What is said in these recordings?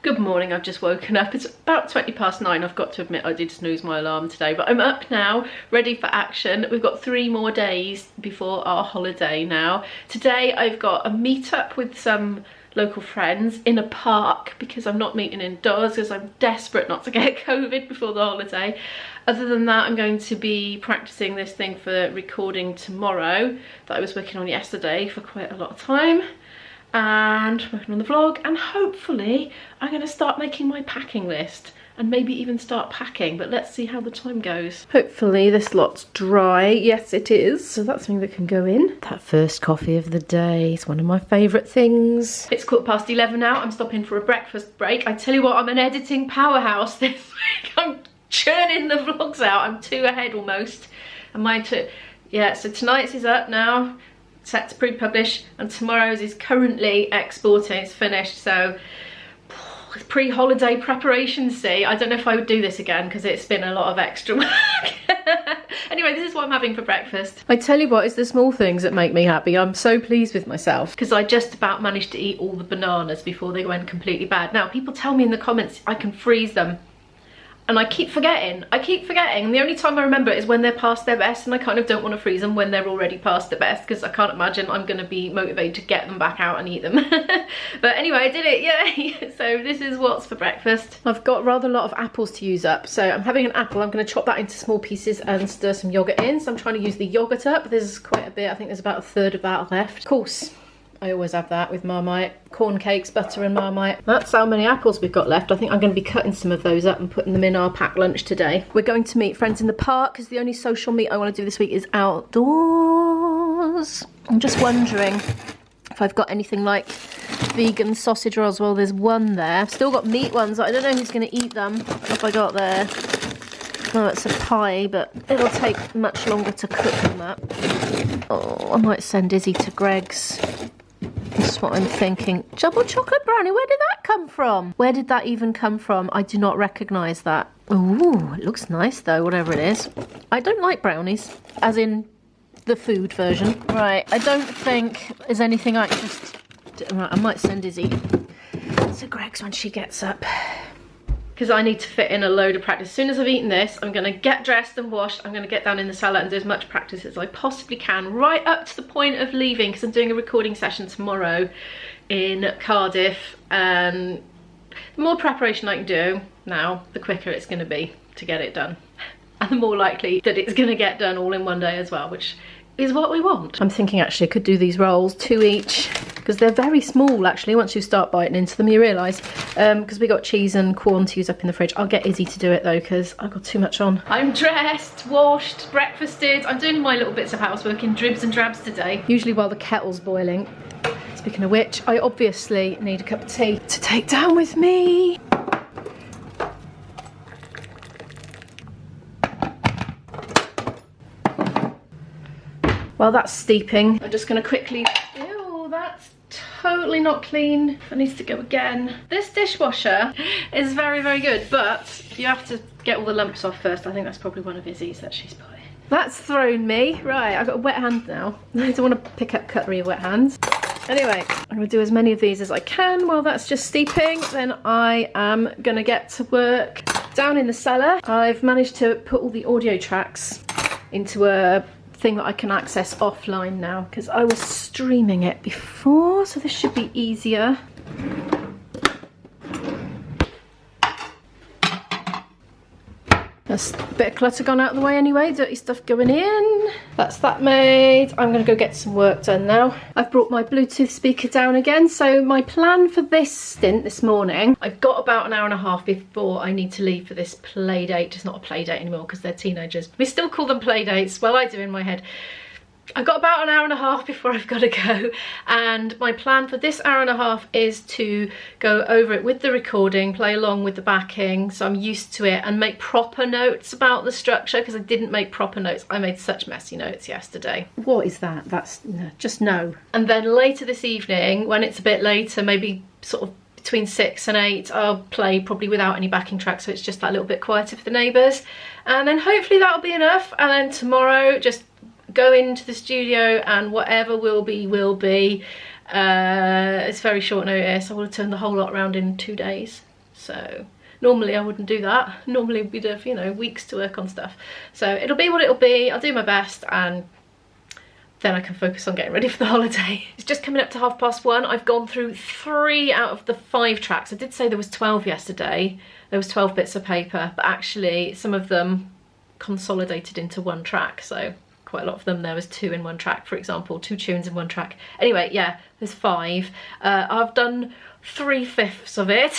Good morning, I've just woken up. It's about 9:20. I've got to admit I did snooze my alarm today, but I'm up now, ready for action. We've got 3 more days before our holiday now. Today I've got a meet-up with some local friends in a park because I'm not meeting indoors because I'm desperate not to get COVID before the holiday. Other than that, I'm going to be practicing this thing for recording tomorrow that I was working on yesterday for quite a lot of time, and working on the vlog, and hopefully I'm going to start making my packing list and maybe even start packing, but let's see how the time goes. Hopefully this lot's dry. Yes, it is. So that's something that can go in. That first coffee of the day is one of my favourite things. It's 11:15 now. I'm stopping for a breakfast break. I tell you what, I'm an editing powerhouse this week. I'm churning the vlogs out. I'm 2 ahead almost. And mine too. Yeah, so tonight's is up now, set to pre-publish, and tomorrow's is currently exporting. It's finished, so pre-holiday preparation. See, I don't know if I would do this again because it's been a lot of extra work. Anyway, this is what I'm having for breakfast. I tell you what, it's the small things that make me happy. I'm so pleased with myself because I just about managed to eat all the bananas before they went completely bad. Now, people tell me in the comments I can freeze them, and I keep forgetting. The only time I remember it is when they're past their best, and I kind of don't want to freeze them when they're already past their best because I can't imagine I'm going to be motivated to get them back out and eat them. But anyway, I did it, yay! So this is what's for breakfast. I've got rather a lot of apples to use up, so I'm having an apple. I'm going to chop that into small pieces and stir some yoghurt in. So I'm trying to use the yoghurt up. There's quite a bit. I think there's about 1/3 of that left. Of course, I always have that with Marmite. Corn cakes, butter and Marmite. That's how many apples we've got left. I think I'm going to be cutting some of those up and putting them in our packed lunch today. We're going to meet friends in the park because the only social meet I want to do this week is outdoors. I'm just wondering if I've got anything like vegan sausage rolls. Well, there's one there. I've still got meat ones. I don't know who's going to eat them. What have I got there? Oh, it's a pie, but it'll take much longer to cook than that. Oh, I might send Izzy to Greg's. That's what I'm thinking. Double chocolate brownie, where did that come from? Where did that even come from? I do not recognise that. Ooh, it looks nice though, whatever it is. I don't like brownies, as in the food version. Right, I don't think there's anything I can just... Right, I might send Izzy to Greg's when she gets up, because I need to fit in a load of practice. As soon as I've eaten this, I'm going to get dressed and washed. I'm going to get down in the cellar and do as much practice as I possibly can, right up to the point of leaving, because I'm doing a recording session tomorrow in Cardiff. And the more preparation I can do now, the quicker it's going to be to get it done. And the more likely that it's going to get done all in one day as well, which is what we want. I'm thinking actually I could do these rolls, 2 each, because they're very small actually. Once you start biting into them you realise, because we got cheese and corn to use up in the fridge. I'll get Izzy to do it though because I've got too much on. I'm dressed, washed, breakfasted. I'm doing my little bits of housework in dribs and drabs today, usually while the kettle's boiling. Speaking of which, I obviously need a cup of tea to take down with me. While that's steeping, I'm just going to quickly... Ew, that's totally not clean. That needs to go again. This dishwasher is very, very good, but you have to get all the lumps off first. I think that's probably one of Izzy's that she's put in. That's thrown me. Right, I've got a wet hand now. I don't want to pick up cutlery with wet hands. Anyway, I'm going to do as many of these as I can while that's just steeping. Then I am going to get to work down in the cellar. I've managed to put all the audio tracks into a thing that I can access offline now because I was streaming it before, so this should be easier. There's a bit of clutter gone out of the way anyway, dirty stuff going in. That's that made. I'm going to go get some work done now. I've brought my Bluetooth speaker down again. So my plan for this stint this morning, I've got about an hour and a half before I need to leave for this play date. It's not a play date anymore because they're teenagers. We still call them play dates. Well, I do in my head. I've got about an hour and a half before I've got to go, and my plan for this hour and a half is to go over it with the recording, play along with the backing so I'm used to it, and make proper notes about the structure because I didn't make proper notes. I made such messy notes yesterday. What is that? That's no, just no. And then later this evening, when it's a bit later, maybe sort of between 6 and 8, I'll play probably without any backing track, so it's just that little bit quieter for the neighbours, and then hopefully that'll be enough. And then tomorrow just go into the studio and whatever will be will be. It's very short notice. I will turn the whole lot around in 2 days. So normally I wouldn't do that. Normally we'd have, you know, weeks to work on stuff. So it'll be what it'll be. I'll do my best, and then I can focus on getting ready for the holiday. It's just coming up to 1:30. I've gone through 3 out of the 5 tracks. I did say there was 12 yesterday. There was 12 bits of paper, but actually some of them consolidated into one track. So quite a lot of them, there was 2 in one track, for example, 2 tunes in one track. Anyway, yeah, there's 5. I've done 3/5 of it,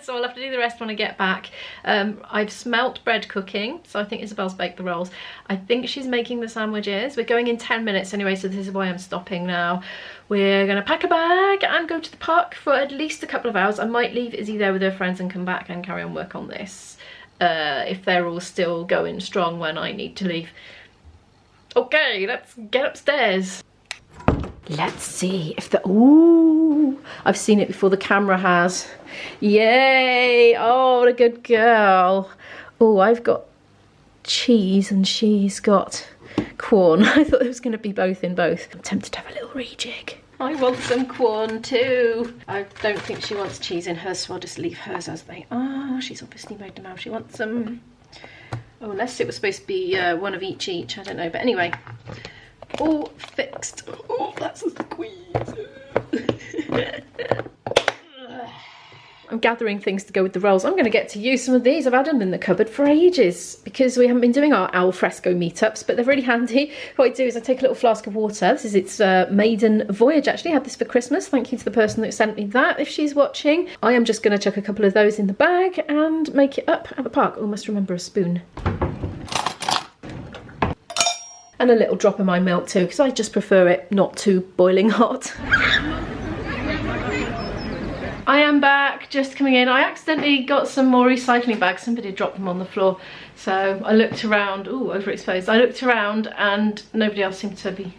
so I'll have to do the rest when I get back. I've smelt bread cooking, so I think Isabel's baked the rolls. I think she's making the sandwiches. We're going in 10 minutes anyway, so this is why I'm stopping now. We're gonna pack a bag and go to the park for at least a couple of hours. I might leave Izzy there with her friends and come back and carry on work on this, if they're all still going strong when I need to leave. Okay, let's get upstairs. Let's see if the, ooh, I've seen it before the camera has. Yay, oh, what a good girl. Oh, I've got cheese and she's got corn. I thought it was going to be both in both. I'm tempted to have a little rejig. I want some corn too. I don't think she wants cheese in hers, so I'll just leave hers as they are. She's obviously made them out. She wants some, oh, unless it was supposed to be one of each, I don't know. But anyway, all fixed. Oh, that's a squeeze. I'm gathering things to go with the rolls. I'm going to get to use some of these. I've had them in the cupboard for ages because we haven't been doing our al fresco meetups, but they're really handy. What I do is I take a little flask of water. This is its maiden voyage, actually. I had this for Christmas. Thank you to the person that sent me that, if she's watching. I am just going to chuck a couple of those in the bag and make it up at the park. Oh, must remember a spoon. And a little drop of my milk too, because I just prefer it not too boiling hot. I am back, just coming in. I accidentally got some more recycling bags. Somebody dropped them on the floor. So I looked around, ooh, overexposed. I looked around and nobody else seemed to be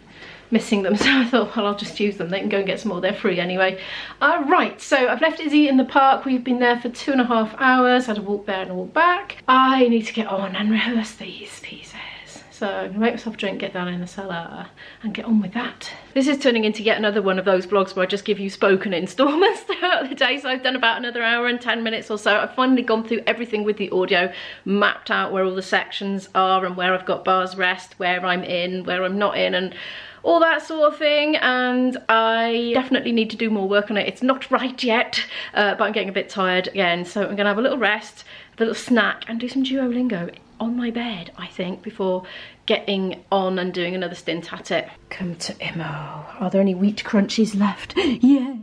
missing them. So I thought, well, I'll just use them. They can go and get some more, they're free anyway. Right, so I've left Izzy in the park. We've been there for 2.5 hours. Had a walk there and a walk back. I need to get on and rehearse these pieces. So I'm gonna make myself a drink, get down in the cellar and get on with that. This is turning into yet another one of those vlogs where I just give you spoken installments throughout the day. So I've done about another hour and 10 minutes or so. I've finally gone through everything with the audio, mapped out where all the sections are and where I've got bars rest, where I'm in, where I'm not in, and all that sort of thing. And I definitely need to do more work on it. It's not right yet, but I'm getting a bit tired again. So I'm gonna have a little rest, a little snack, and do some Duolingo on my bed, I think, before getting on and doing another stint at it. Come to Imo. Are there any wheat crunchies left? Yes.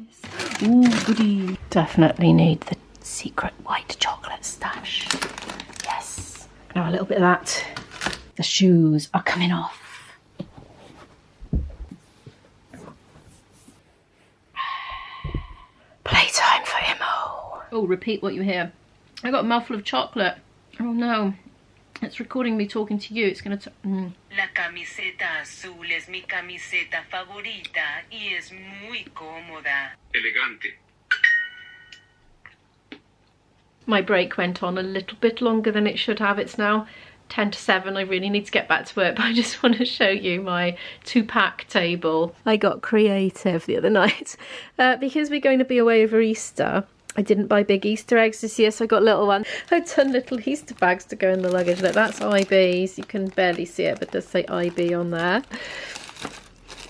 Ooh, goody. Definitely need the secret white chocolate stash. Yes. Now a little bit of that. The shoes are coming off. Playtime for Imo. Oh, repeat what you hear. I got a mouthful of chocolate. Oh no. It's recording me talking to you. It's going to... La camiseta azul es mi camiseta favorita y es muy cómoda. Elegante. My break went on a little bit longer than it should have. It's now 10 to 7. I really need to get back to work, but I just want to show you my 2-pack table. I got creative the other night because we're going to be away over Easter. I didn't buy big Easter eggs this year, so I got little ones. I've done little Easter bags to go in the luggage. Look, that's IBs. You can barely see it, but it does say IB on there.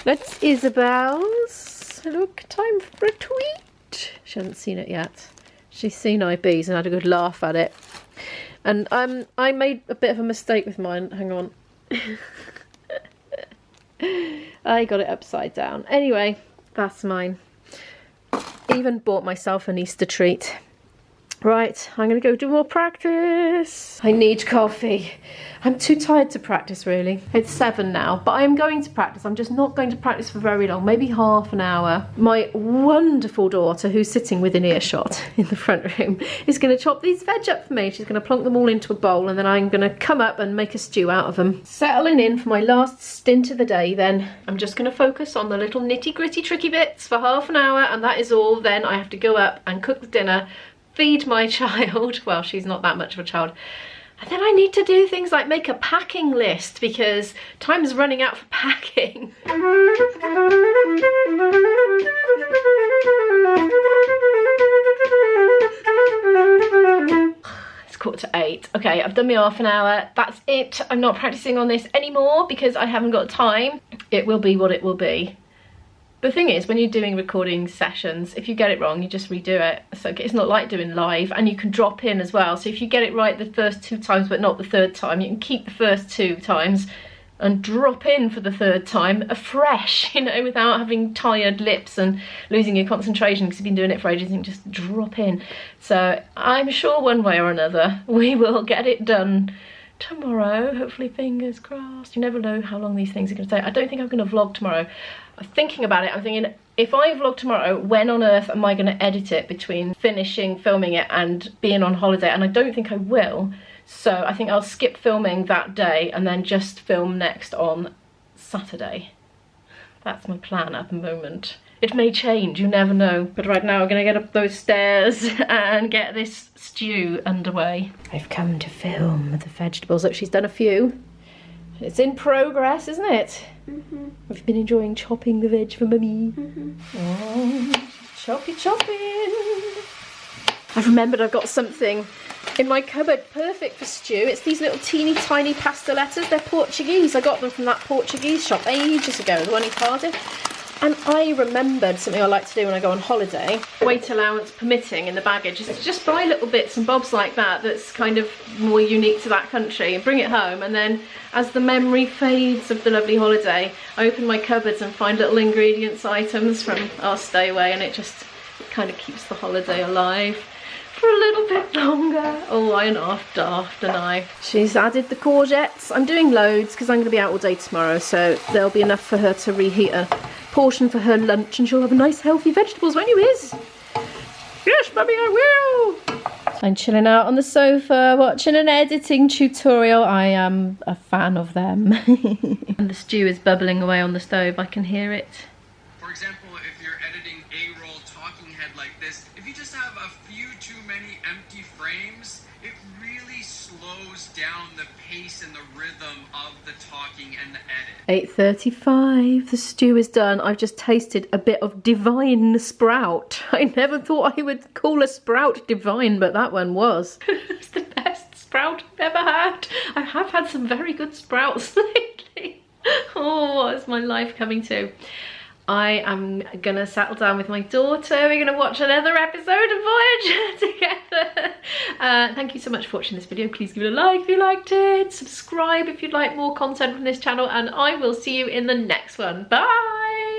That's Isabel's. Look, time for a tweet. She hasn't seen it yet. She's seen IBs and had a good laugh at it. And I made a bit of a mistake with mine. Hang on. I got it upside down. Anyway, that's mine. Even bought myself an Easter treat. Right, I'm gonna go do more practice. I need coffee. I'm too tired to practice, really. It's 7 now, but I'm going to practice. I'm just not going to practice for very long, maybe half an hour. My wonderful daughter, who's sitting within earshot in the front room, is gonna chop these veg up for me. She's gonna plonk them all into a bowl, and then I'm gonna come up and make a stew out of them. Settling in for my last stint of the day then. I'm just gonna focus on the little nitty gritty tricky bits for half an hour, and that is all. Then I have to go up and cook the dinner, feed my child. Well, she's not that much of a child. And then I need to do things like make a packing list because time's running out for packing. 8:15. Okay, I've done my half an hour. That's it. I'm not practicing on this anymore because I haven't got time. It will be what it will be. The thing is, when you're doing recording sessions, if you get it wrong, you just redo it. So it's not like doing live, and you can drop in as well. So if you get it right the first 2 times but not the 3rd time, you can keep the first 2 times and drop in for the 3rd time afresh, you know, without having tired lips and losing your concentration because you've been doing it for ages. You can just drop in. So I'm sure one way or another we will get it done tomorrow, hopefully, fingers crossed. You never know how long these things are going to take. I don't think I'm going to vlog tomorrow. I'm thinking about it. I'm thinking, if I vlog tomorrow, when on earth am I going to edit it between finishing filming it and being on holiday? And I don't think I will. So I think I'll skip filming that day and then just film next on Saturday. That's my plan at the moment. It may change, you never know. But right now I'm gonna get up those stairs and get this stew underway. I've come to film the vegetables. Look, she's done a few. It's in progress, isn't it? Mm-hmm. Have you been enjoying chopping the veg for mummy? Mm-hmm. Oh, chopping. I've remembered I've got something in my cupboard perfect for stew. It's these little teeny tiny pastellettas. They're Portuguese. I got them from that Portuguese shop ages ago, the one in Cardiff. And I remembered something I like to do when I go on holiday, weight allowance permitting in the baggage, is to just buy little bits and bobs like that that's kind of more unique to that country and bring it home. And then as the memory fades of the lovely holiday, I open my cupboards and find little ingredients items from our stay away, and it kind of keeps the holiday alive for a little bit longer. Oh, I'm half daft, and I. She's added the courgettes. I'm doing loads because I'm going to be out all day tomorrow, so there'll be enough for her to reheat a portion for her lunch, and she'll have a nice healthy vegetables, won't you, Iz? Yes, mummy, I will. I'm chilling out on the sofa watching an editing tutorial. I am a fan of them. And the stew is bubbling away on the stove. I can hear it. For example, if you're editing A-roll talking head like this, if you just have a few too many empty frames, it really slows down the pace and the rhythm of the talking and the edit. 8:35, the stew is done. I've just tasted a bit of divine sprout. I never thought I would call a sprout divine, but that one was. It's the best sprout I've ever had. I have had some very good sprouts lately. Oh, what is my life coming to? I am gonna settle down with my daughter. We're gonna watch another episode of Voyager together. Thank you so much for watching this video. Please give it a like if you liked it. Subscribe if you'd like more content from this channel, and I will see you in the next one. Bye!